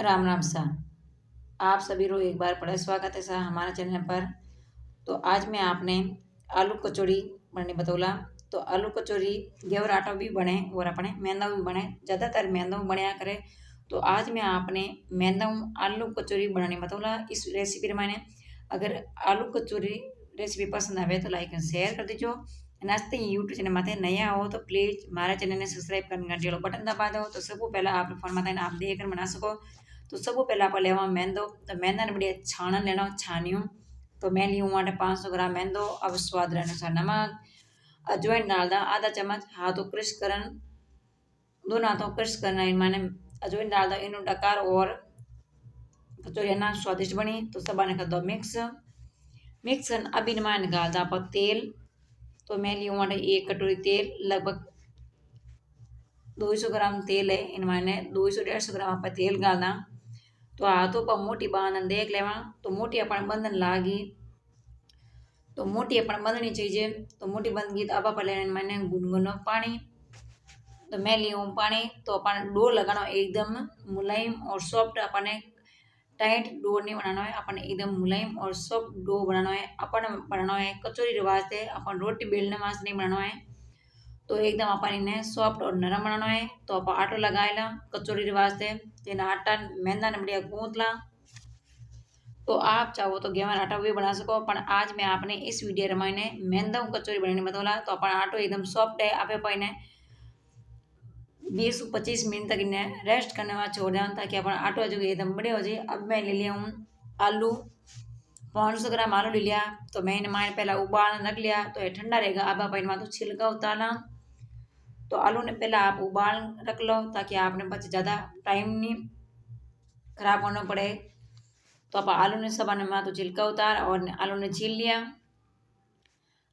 राम राम सा। आप सभी को एक बार बड़ा स्वागत है सा हमारे चैनल पर। तो आज मैं आपने आलू कचौड़ी बनने बतौला। तो आलू कचौड़ी गेवर आटा भी बने और अपने मैदा भी बने, ज़्यादातर मैदा बनया करे। तो आज मैं आपने मैदा आलू कचौड़ी बनाने बतौला। इस रेसिपी मैंने अगर आलू कचौड़ी रेसिपी पसंद आवे तो लाइक एंड शेयर कर दीजिए। नाश्ते यूट्यूब चैनल माथे नया हो तो प्लीज़ हमारे चैनल ने सब्सक्राइब करने घंटी वाला बटन दबा दो। तो सब पहले आप फोन माथे आप देखकर बना सको। तो सब पहले आप लेवा मैदो। तो मैदा ने बढ़िया छाणन लेना छानियों। तो मैं ली हूँ 500 ग्राम मैदो। अब स्वाद अनुसार नमक, अजवाइन डाल दा आधा चम्मच, हाथों क्रश करन, दोनों हाथों क्रश करना मैंने अजवाइन डाल दा इन डकार और कचौरी ना स्वादिष्ट बनी। तो सब ने कर दो मिक्स मिक्स अभी मैंने डाल दा पर तेल। तो मैं ली हूँ 1 कटोरी तेल, लगभग 200 ग्राम तेल है। इन मैंने 200-150 ग्राम आप तेल डालना। तो हाथों पर मोटी बांधन देख लेवा। तो मोटी अपन बंधन लागी, तो मोटी अपन बंधनी चाहिए। तो मोटी बंध गई तो अब अपन लेना मैंने गुनगुना पानी। तो मैं ली हूँ पानी। तो अपन डो लगाना एकदम मुलायम और सॉफ्ट। अपन टाइट डो नहीं बनाना है, अपन एकदम मुलायम और सॉफ्ट डो बनाना है। अपन बनाना है कचौरी वास्ते, अपन रोटी बेलने वास्ते नहीं बनाना है। तो एकदम अपन इन्हें सॉफ्ट और नरम बनाना है। तो आप आटो लगाएला कचौरी वास्ते। तेना आटा मैदा ने बढ़िया गूंथला। तो आप चाहो तो गेहूं आटा भी बना सको, पर आज मैं आपने इस वीडियो में मैदा कचौरी बनाने बतौला। तो अपन आटो एकदम सॉफ्ट है, आप इन्हें 20-25 मिनट तक इन्हें रेस्ट करने वाला छोड़ दें ताकि अपन आटो जो एकदम बड़े हो जाए। अब मैं ले लिया हूँ आलू, 500 ग्राम आलू ले लिया। तो मैं इन्हें मैंने पहला उबाल रख लिया। तो ये ठंडा रहेगा। अब आप इनमें तो छिलका उतारना। तो आलू ने पहले आप उबाल रख लो ताकि आपने बच ज़्यादा टाइम नहीं खराब होना पड़े। तो आप आलू ने सब में तो छिलका उतार और आलू ने छील लिया।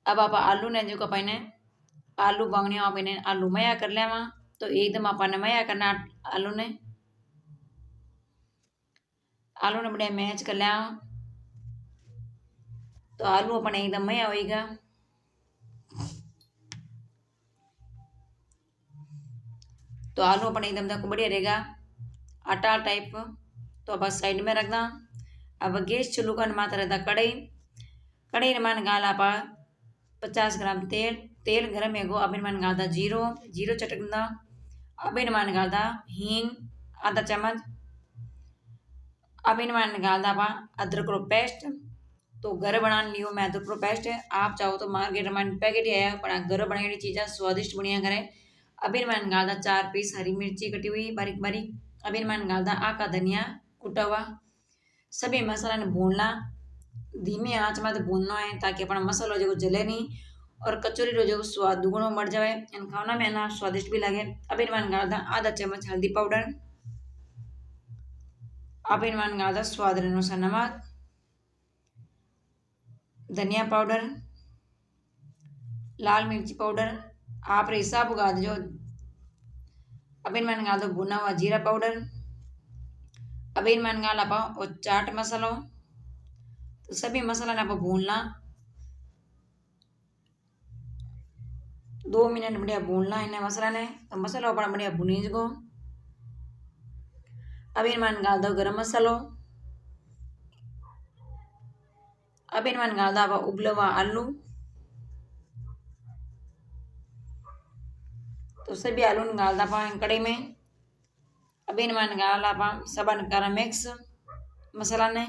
अब आप आलू ने जो अपने आलू बांगने आप इन्हें आलू मया कर लिया। तो एकदम अपन मया करना आलू ने बढ़िया मैच कर लिया। तो आलू अपने एकदम मया होएगा। तो आलू अपने एकदम तक बढ़िया रहेगा आटा टाइप। तो अब साइड में रखना। अब गैस चालू कर मात्र रहता कढ़ाई। कढ़ाई ने मान गाल आप 50 ग्राम तेल। तेल गरम है गो। अब इन मान गालता जीरो जीरो चटकना। अब इन मान गालता हींग आधा चम्मच। अब इन मान गालता पा अदरक रो पेस्ट। तो घर बना लियो मैं अदरक रो पेस्ट है। आप चाहो तो मार्केट में पैकेट ही आया, पर घर बनाई चीज़ें स्वादिष्ट बढ़िया करे। अब इन मान गालता 4 पीस हरी मिर्ची कटी हुई बारीक बारीक। अब इन मान गालता आका धनिया कुटा हुआ। सभी मसाला ने भूनना, धीमी आंच में तो भूनना है ताकि अपना मसाला जो जले नहीं और कचौरी रो जो स्वाद दुगुना बढ़ जाए। इन खाना में ना स्वादिष्ट भी लगे। अब इन मान गालता आधा चम्मच हल्दी पाउडर। अब इन मान गालता स्वाद अनुसार नमक, धनिया पाउडर, लाल मिर्ची पाउडर आप हिसाब उगा दो। अब इन मान गाल दो भुना हुआ जीरा पाउडर। अब इन मान गाल आप और चाट मसालो। तो सभी मसाला ने आप भूनना, 2 मिनट बढ़िया भूनना इन्हें मसाला ने। तो मसाला अपना बढ़िया भुनीज गो। अब इन मान गाल दो गरम मसालो। अब इन मान गाल दो उबला हुआ आलू। तो सभी आलू ने गाल दा कढ़ाई में। अब इन मान गाल आप सबन कर मिक्स मसाला ने।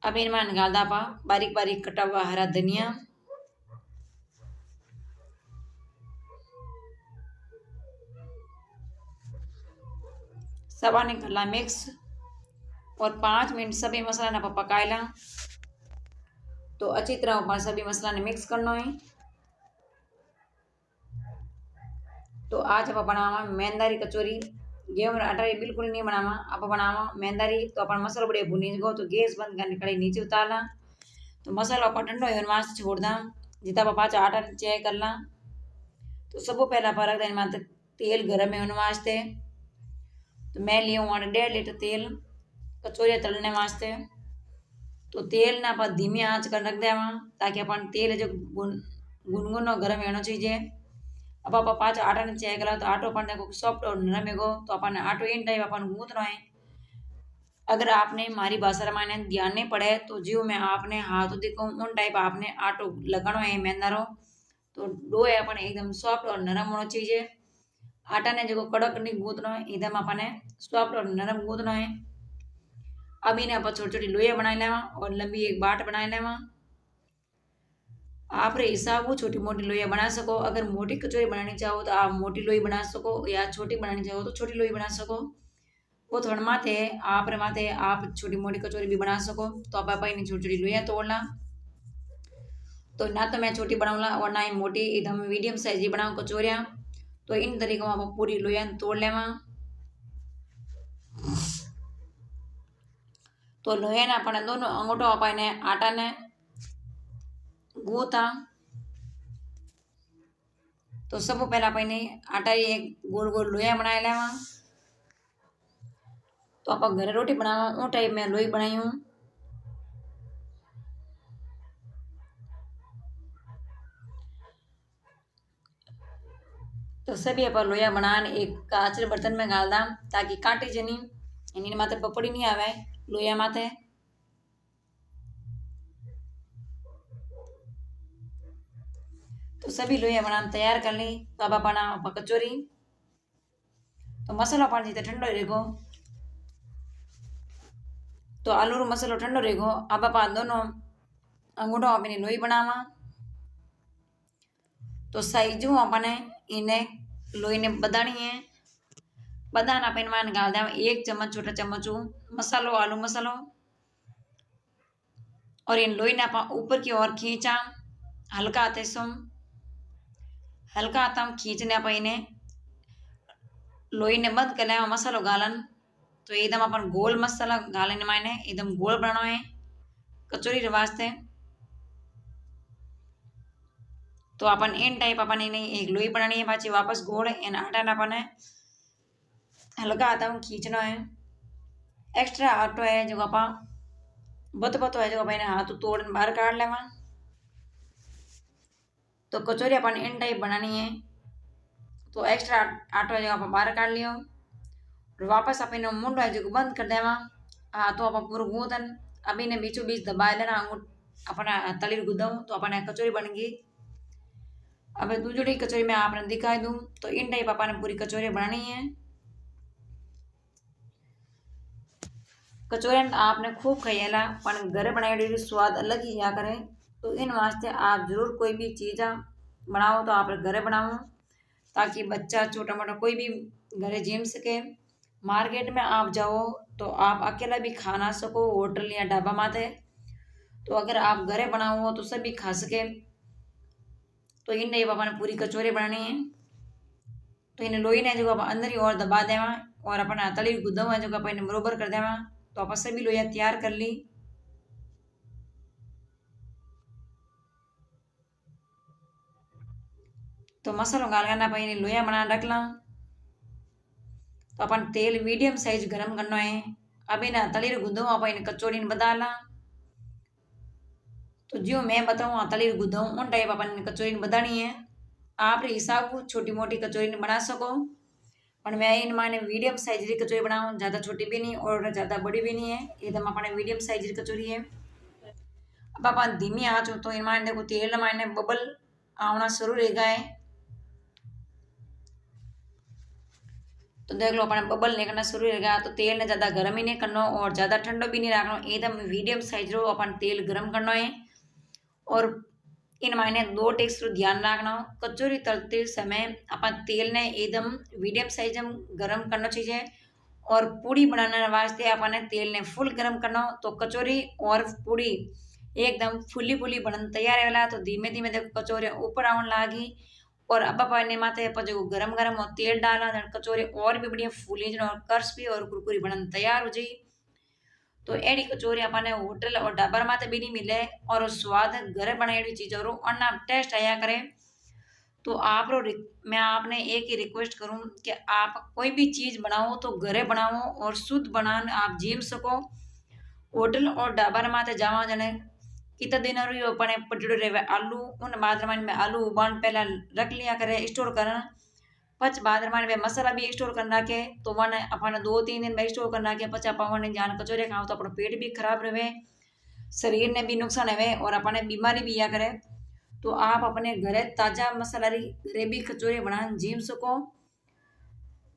अब इन मान गाल दा बारीक बारीक कटा हुआ हरा धनिया। सबा ने करला मिक्स और 5 मिनट सभी मसाला ने पकाएला। तो अच्छी तरह ऊपर सभी मसाला ने मिक्स करना है। तो आज आप बनावा मैंदारी कचौरी। गेहूं आटा बिल्कुल नहीं बनावा, आप बनावा मैंदारी। तो अपन मसाला बढ़िया भुनी गो। तो गैस बंद करने कढ़ाई नीचे उतारना। तो मसाला अपन ठंडो होने वास्ते छोड़ दा जितना आप पाँच आटा चेक करना। तो सब पहला पर रख देना तेल गरम है होने वास्ते। तो मैं लिया हूँ 1.5 लीटर तेल कचौरियाँ तलने वास्ते। तो तेल ना आप धीमी आंच कर रख देवा ताकि अपन तेल जो गुनगुनो गर्म होना चाहिए। अब आप पाँच आटा ने चेक करा तो आटो अपन देखो सॉफ्ट और नरम है गो, तो अपन आटो इन टाइप अपन गूंथना है। अगर आपने मारी भाषा माने ध्यान नहीं पड़े तो जीव में आपने हाथ दिखो उन टाइप आपने आटो लगानो है मेहनरो। तो डो है अपन एकदम सॉफ्ट और नरम होना चाहिए। आटा ने जो कड़क नहीं गूंथना है, एकदम अपने सॉफ्ट और नरम गूंथना है। अब इन्हें आप छोटी छोटी लोइया बनाई लेवा और लंबी एक बाट बनाई लेवा। आप रे हिसाब छोटी मोटी लोइया बना सको। अगर मोटी कचौरी बनानी चाहो तो आप मोटी लोई बना सको, या छोटी बनानी चाहो तो छोटी लोई बना सको। वो थोड़ा माथे आप रे माथे आप छोटी मोटी कचौरी भी बना सको। तो आप इन छोटी छोटी लोइया तोड़ना। तो ना तो मैं छोटी बनाऊंगा और ना ही मोटी, एकदम मीडियम साइज ही बनाऊँ कचौरियाँ। तो इन तरीकों आप पूरी लोइया तोड़ लेवा। तो लोहे ने अपने दोनों अंगूठो अपने आटा ने गूंथा। तो सब पहला अपने आटा एक गोल गोल लोया बनाए लेवा। तो आप घरे रोटी बनावा ऊ टाइप में लोई बनाई हूँ। तो सभी अपन लोया बनाने एक कांच रे बर्तन में गाल दाम, ताकि काटे जनी इन्हीं माथे पपड़ी नहीं आवे लोया माथे। तो सभी लोया बनाना तैयार कर ली। तो अब बना कचौरी। तो मसाला पानी जिते ठंडो रहेगो, तो आलू रो मसालो ठंडो रहेगो। अब आप दोनों अंगूठो अपनी लोई बनावा। तो साइजू अपने इन्हें लोई ने बदानी है। बदाना पेन मान गाल देवा एक चम्मच छोटा चम्मच मसालो आलू मसालो। और इन लोई ने आप ऊपर की ओर खींचा हल्का आते सुम हल्का आता हम खींचने आप इन्हें लोई ने बंद कर लिया मसालो गालन। तो एकदम अपन गोल मसाला गालन मायने एकदम गोल बनाना है कचौरी रे वास्ते। तो अपन इन टाइप अपन इन्हें एक लोई बनानी है पाची वापस गोल इन आटा ना अपन हल्का आता हूँ खींचना है। एक्स्ट्रा आटो है जो आप बत बतो है जो अपन हाथ तोड़ बाहर काट लेवा। तो कचौरी अपन इन टाइप बनानी है। तो एक्स्ट्रा आटो है जो आप बाहर काट लियो और वापस आप इन्हें मुंडो है जो बंद कर देवा। हाँ तो आप पूरा गूंथन अब इन्हें बीचों बीच दबा देना अपना तली गुदो। तो अपने कचौरी बन गई। अब दूसरी कचौरी मैं आपने दिखाई दूं। तो इन टाइप अपने पूरी कचौरी बनानी है। कचौरियां आपने खूब खाइला पर घर बनाई स्वाद अलग ही या करे। तो इन वास्ते आप जरूर कोई भी चीज़ बनाओ तो आप घर बनाओ, ताकि बच्चा छोटा मोटा कोई भी घरे जिम सके। मार्केट में आप जाओ तो आप अकेला भी खा ना सको होटल या ढाबा माते। तो अगर आप घरे बनाओ तो सभी खा सके। तो इन टाइप अपन पूरी कचौरी बनानी है। तो इन लोई ने जो अंदर ही और दबा देवा और अपना तली गुदवा है जो अपन बरोबर कर देवा। तो आप सभी लोइया तैयार कर ली। तो मसालो गाल करना अपन लोइया बना रख ला। तो अपन तेल मीडियम साइज गरम करना है। अब इन तली गुदवा अपन कचौरी बता ला। तो जो मैं बताऊँ तली गुदवा उन टाइप अपन कचौरी बतानी है। आप हिसाब छोटी मोटी कचौरी बना सको, पर मैं इन माने मीडियम साइज की कचौरी बनाऊँ, ज़्यादा छोटी भी नहीं और ज़्यादा बड़ी भी नहीं है, एकदम अपने मीडियम साइज की कचौरी है। अब अपन धीमी आँच तो इन माने देखो तेल माने बबल आना शुरू रह गए। तो देख लो अपने बबल निकलना शुरू रह गया। तो तेल ने ज़्यादा गर्म ही नहीं करना और ज़्यादा ठंडो भी नहीं रखना, एकदम मीडियम साइज रो अपन तेल गर्म करना है। और इन मायने 2 टेक्स ध्यान रखना। कचौरी तलते समय अपन तेल ने एकदम मीडियम साइज में गरम करना चाहिए। और पूड़ी बनाने वास्ते अपन तेल ने फुल गरम करना। तो कचौरी और पूड़ी एकदम फुली फुली बनन तैयार है। तो धीमे धीमे देखो कचौरी ऊपर आने लागी। और अब अपन माथे पर जो गरम गरम तेल डाला कचौरी और भी बढ़िया फूली और कर्स्पी और कुरकुरी बनन तैयार हो जाए। तो एडी कचौरी अपने होटल और ढाबा माते भी नहीं मिले और स्वाद घर बनाई चीज़ों रो अन्ना टेस्ट आया करे। तो आप मैं आपने एक ही रिक्वेस्ट करूं कि आप कोई भी चीज़ बनाओ तो घरे बनाओ और शुद्ध बनाने आप जीम सको। होटल और ढाबा माते जावा जने कितना दिन और यो अपने पटड़ो रहे आलू उन बाद में आलू उबाल पहला रख लिया करे स्टोर करना पच बाद में मसाला भी स्टोर करना के तो वन अपन 2-3 दिन में स्टोर करना के पच अपन जान कचोरे खाओ तो अपना पेट भी खराब रहे शरीर ने भी नुकसान है और अपने बीमारी भी आ करे। तो आप अपने घरे ताजा मसाला री घरे भी कचोरी बना जीम सको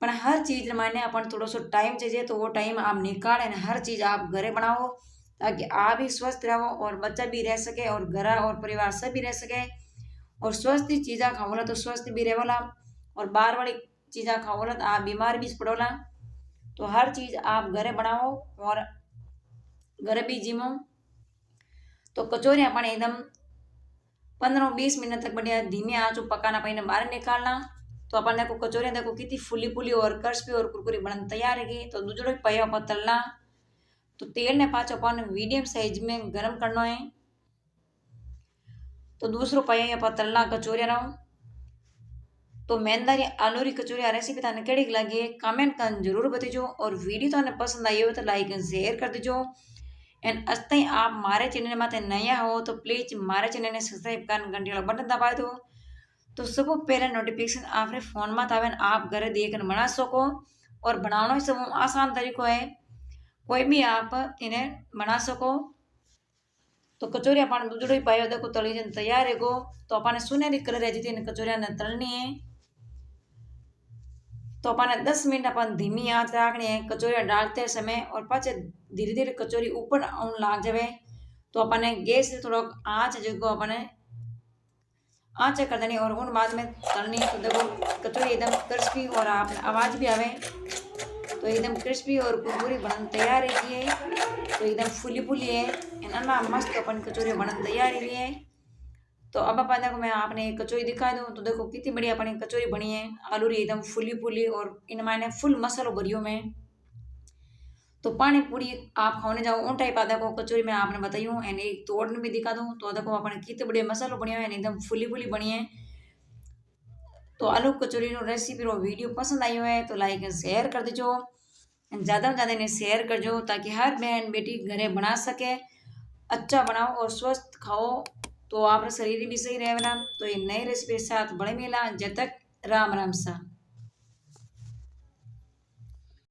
पर हर चीज मायने अपन थोड़ा सो टाइम चाहिए तो वो टाइम आप निकाल हर चीज आप घरे बनाओ ताकि आप भी स्वस्थ रहो और बच्चा भी रह सके और घर और परिवार सब भी रह सके और स्वस्थ चीज़ा खाओला तो स्वस्थ भी रहेला और बाहर वाली चीज़ा खाओला तो आप बीमार भी पड़ोला। तो हर चीज़ आप घरे बनाओ और घरे भी जिमो। तो कचौरी अपन एकदम 15-20 मिनट तक बढ़िया धीमी आंच पकाना पहले बाहर निकालना। तो अपन देखो कचौरियाँ देखो कितनी फुली फुली और क्रिस्पी और कुरकुरी बन तैयार है। तो दूसरो पया पर तलना तो तेल ने पाँच अपन मीडियम साइज में गरम करना है। तो दूसरो पया पर तलना कचौरियाँ रहो। तो मैंदारी आलू री कचौरियाँ रेसिपी थाने केड़ी लगी कमेंट कर जरूर बताइजो और वीडियो थाने पसंद आई हो तो लाइक एंड शेयर कर दीजो। एंड अस्तई आप मारे चैनल माते नया हो तो प्लीज मारे चैनल ने सब्सक्राइब कर घंटी वाला बटन दबा दो तो सब पहले नोटिफिकेशन आपने फोन में आवे आप घरे देखकर बना सको। और बनाना सब आसान तरीको है कोई भी आप इन्हें बना सको। तो कचौरी अपन दूसरो ही पायो देखो तली जन तैयार है गो। तो अपन सुनहरी कलर है जितनी कचौरियाँ ने तलनी है। तो अपन 10 मिनट अपन धीमी आंच रखनी है कचौरियाँ डालते समय और पाचे धीरे धीरे कचौरी ऊपर आने लग जाए। तो अपन गैस से थोड़ा आंच जो अपन आंच कर देनी और उन बाद में तलनी। तो देखो कचौरी एकदम क्रिस्पी और आप आवाज़ भी आवे तो एकदम क्रिस्पी और कुरकुरी बनन तैयार है। तो एकदम फुली फुली है इतना मस्त अपन कचौरी बनन तैयार है। तो अब अपन देखो मैं आपने कचौरी दिखा दूँ तो देखो कितनी बढ़िया अपनी कचौरी बनी है आलू री एकदम फुली फुली और इन मैंने फुल मसालो भरियो में। तो पानी पूरी आप खाने जाओ उन टाइप आधा को कचौरी में आपने बताइयो एंड एक तोड़ने भी दिखा दूँ। तो देखो अपने कितने बढ़िया मसालो बढ़िया है एकदम फुली फुली बनी है। तो आलू कचौरी रो रेसिपी रो वीडियो पसंद आई है तो लाइक एंड शेयर कर दीजो ज़्यादा से ज़्यादा इन्हें शेयर कर दो ताकि हर बहन बेटी घरे बना सके अच्छा बनाओ और स्वस्थ खाओ तो आपका शरीर भी सही रहेगा। तो ये नई रेसिपी के साथ बड़े मिला जब तक राम राम सा।